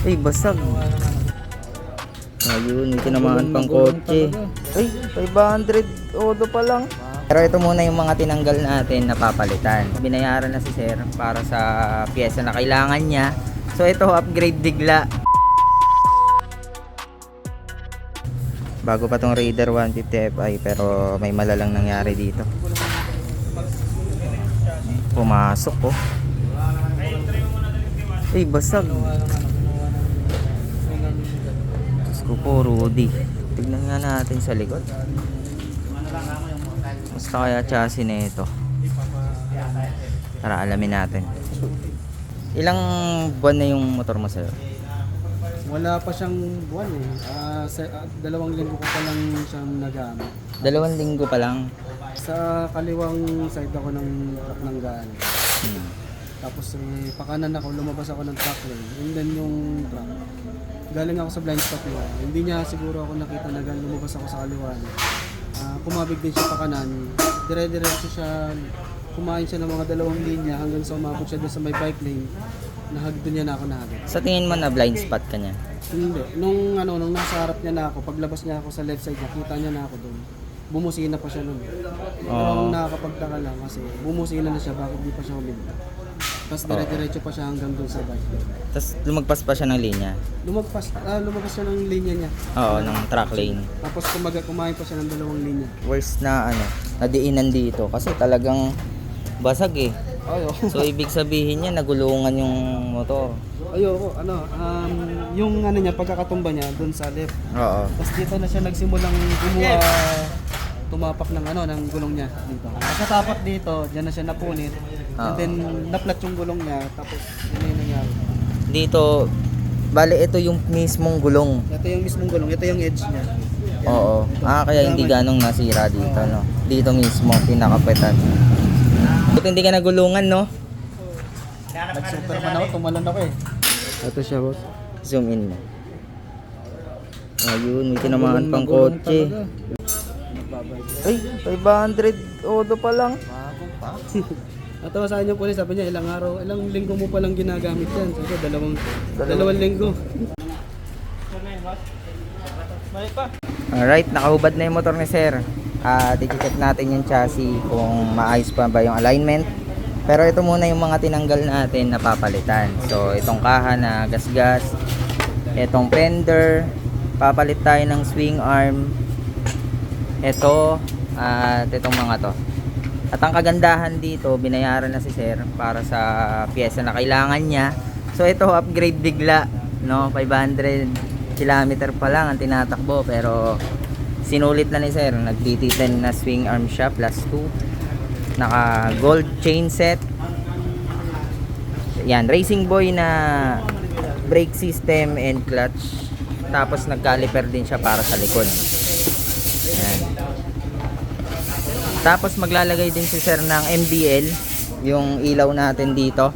Ay, basag. Ayun, may tinamaan pang kotse. Ay, 500 odo pa lang. Pero ito muna yung mga tinanggal natin na papalitan. Binayaran na si sir para sa pyesa na kailangan niya. So ito, upgrade bigla. Bago pa tong Raider 150 Fi, pero may malalang nangyari dito. Pumasok ko. Ay, basag. Diyos ko po, Rudy. Tignan nga natin sa likod. Basta kaya chassis na ito. Tara, alamin natin. Ilang buwan na yung motor mo, sir? Wala pa siyang buwan eh. 2 linggo ko pa lang siyang nagamit. 2 linggo pa lang. Sa kaliwang side ako ng truck ng gaan. Tapos pakanan ako, lumabas ako ng truck lane. And then yung truck, galing ako sa blind spot niya. Hindi niya siguro ako nakita na lumabas ako sa kaliwa. Kumabig din siya pakanan. Dire-diretso siya, kumain siya ng mga 2 linya hanggang sa umabot siya doon sa may bike lane. Nahagdo niya na ako nahagdo. Sa tingin mo na blind spot ka niya? Hindi. Nung nasa harap niya na ako, paglabas niya ako sa left side niya, kita niya na ako doon. Bumusina pa siya noon. Pero ang nakakapagtaka lang kasi bumusina na siya, bakit di pa siya huminto. Tapos dire-diretso pa siya hanggang doon sa bike. Tapos lumagpas pa siya ng linya? Lumabas siya ng linya niya. Oo, ng truck lane. Tapos kumain pa siya ng 2 linya. Worst na nadiinan dito kasi talagang basag eh. So ibig sabihin niya nagulungan yung motor. Ayoko, yung niya, pagkakatumba niya doon sa left. Oo. Tapos dito na siya nagsimulang tumapak ng ng gulong niya dito. Pagkatapak dito, diyan na siya napunit. And then naplat yung gulong niya, tapos yun yung nangyari. Dito, bale ito yung mismong gulong. Ito yung mismong gulong, ito yung edge niya. Yan. Oo. Kaya hindi ganong nasira dito, no? Dito mismo, pinakapetan. Buti hindi ka nagulungan, no? Nag-superman ako, tumalon ako eh. Ito siya, boss. Zoom in mo. Ayun, may tinamaan pang kotse. Ay, 500 odo pa lang. Natawa sa inyo po, sabi niya ilang linggo mo palang ginagamit yan. Sabi ko, 2 linggo. Alright, nakahubad na yung motor ni sir. I-check natin yung chassis kung maayos pa ba yung alignment. Pero ito muna yung mga tinanggal natin na papalitan. So itong kaha na gasgas, itong fender, papalit tayo ng swing arm, ito, at itong mga to. At ang kagandahan dito, binayaran na si sir para sa pyesa na kailangan niya. So ito, upgrade bigla, no? 500 kilometer pa lang ang tinatakbo, pero sinulit na ni sir. Nag-DT10 na swing arm siya plus 2, naka gold chain set. Yan, Racing Boy na brake system and clutch. Tapos nag-caliper din siya para sa likod. Yan. Tapos maglalagay din si sir ng MBL, yung ilaw natin dito,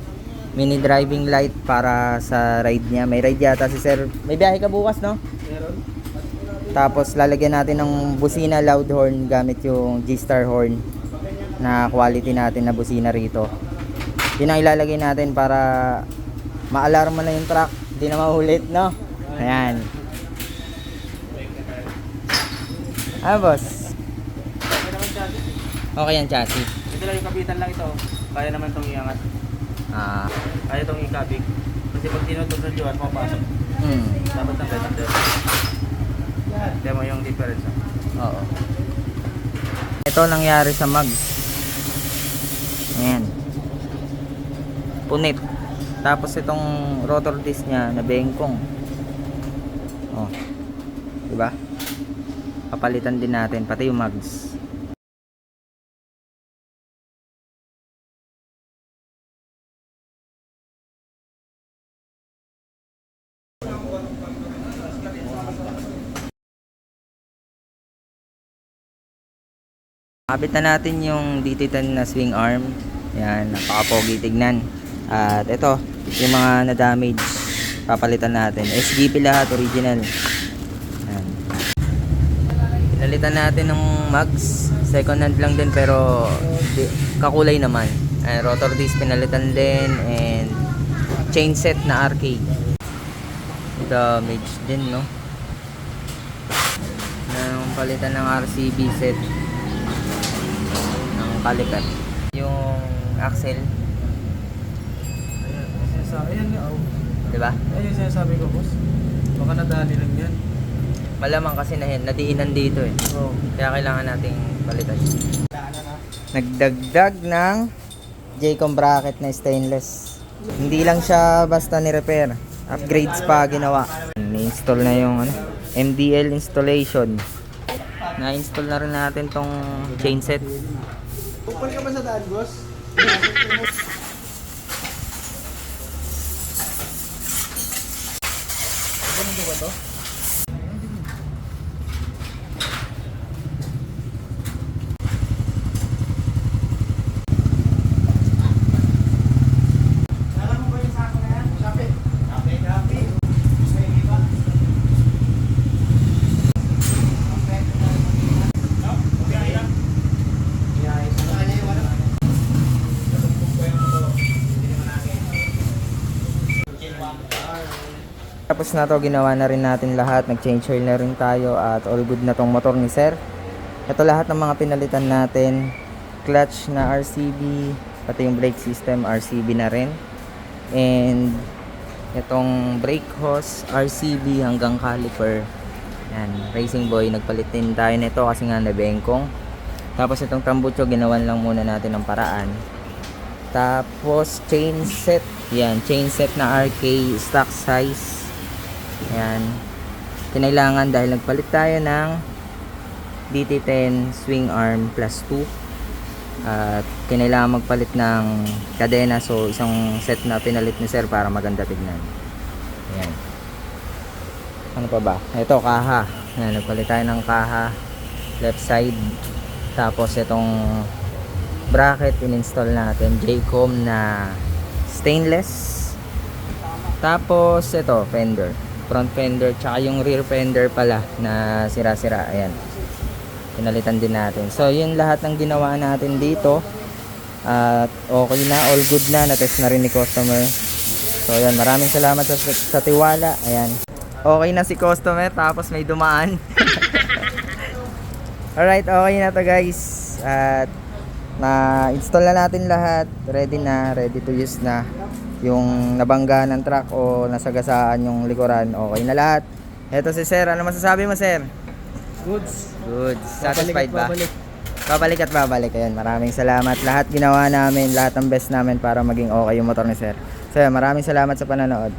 mini driving light para sa ride niya. May ride yata si sir. May biyahe ka bukas, no? Meron. Tapos lalagyan natin ng busina loud horn gamit yung G-Star horn na quality natin na busina rito. Yun ang ilalagay natin para ma-alarma na yung truck, hindi na maulit, no? Ayan. Boss? Okay yan chassis. Ito lang yung kapitan lang ito. Kaya naman itong iangat. Kaya itong ikabig. Kasi pag tinutog sa duwan, mapapasok. Dapat ng better. Tignan mo yung difference. Oo. Ito nangyari sa mags. Ayan. Punit. Tapos itong rotor disc niya na bengkong. Oh. Diba? Papalitan din natin pati yung mags. Kabit na natin yung DT10 na swing arm. Yan, napaka-pogi tignan. At ito, yung mga na-damage, papalitan natin. SGP lahat, original. Yan. Pinalitan natin ng mags. Second hand lang din pero kakulay naman. Rotor disc pinalitan din and chain set na arcade. damage din, no? Nang palitan ng RCB set ng caliper. Yung axle, Ayan nga, oh. di ba? Ayan yung sinasabi ko, boss. Baka nadali lang yan. Malamang kasi nadiinan dito eh. Oo. Kaya kailangan nating palitan. Nagdagdag ng J-com bracket na stainless. Hindi lang siya basta ni-repair. Upgrades pa ginawa. Ni-install na yung MDL installation. Na-install na rin natin tong chain set. Pupal ka ba sa daan, boss? Ganun ba to? Tapos na to, ginawa na rin natin lahat. Nag-change oil na rin tayo at all good na tong motor ni sir. Ito lahat ng mga pinalitan natin. Clutch na RCB, pati yung brake system RCB na rin. And itong brake hose RCB hanggang caliper. Yan, Racing Boy, nagpalit din tayo nito kasi nga nabengkong. Tapos itong tambucho, ginawan lang muna natin ng paraan. Tapos chain set. Yan, chain set na RK stock size. Ayan. Kinailangan dahil nagpalit tayo ng DT10 swing arm plus 2. At kinailangan magpalit ng kadena. So isang set na pinalit ni sir para maganda tignan. Ayan. Ano pa ba? Ito, kaha. Ayan, nagpalit tayo ng kaha. Left side. Tapos itong bracket in-install natin. J-com na stainless. Tapos ito, fender. Front fender, tsaka yung rear fender pala na sira-sira. Ayan, pinalitan din natin. So yun lahat ng ginawa natin dito. At okay na, all good na. Na-test na rin ni customer. So ayan, maraming salamat sa tiwala. Ayan, okay na si customer, tapos may dumaan. Alright, okay na to guys. At na-install na natin lahat. Ready to use na. Yung nabangga ng truck o nasagasaan yung likuran, okay na lahat. Eto si sir, ano masasabi mo sir? Goods. Good, satisfied ba? Babalik. Babalik at babalik. Ayan, maraming salamat. Lahat ginawa namin, lahat ng best namin para maging okay yung motor ni sir. So maraming salamat sa panonood.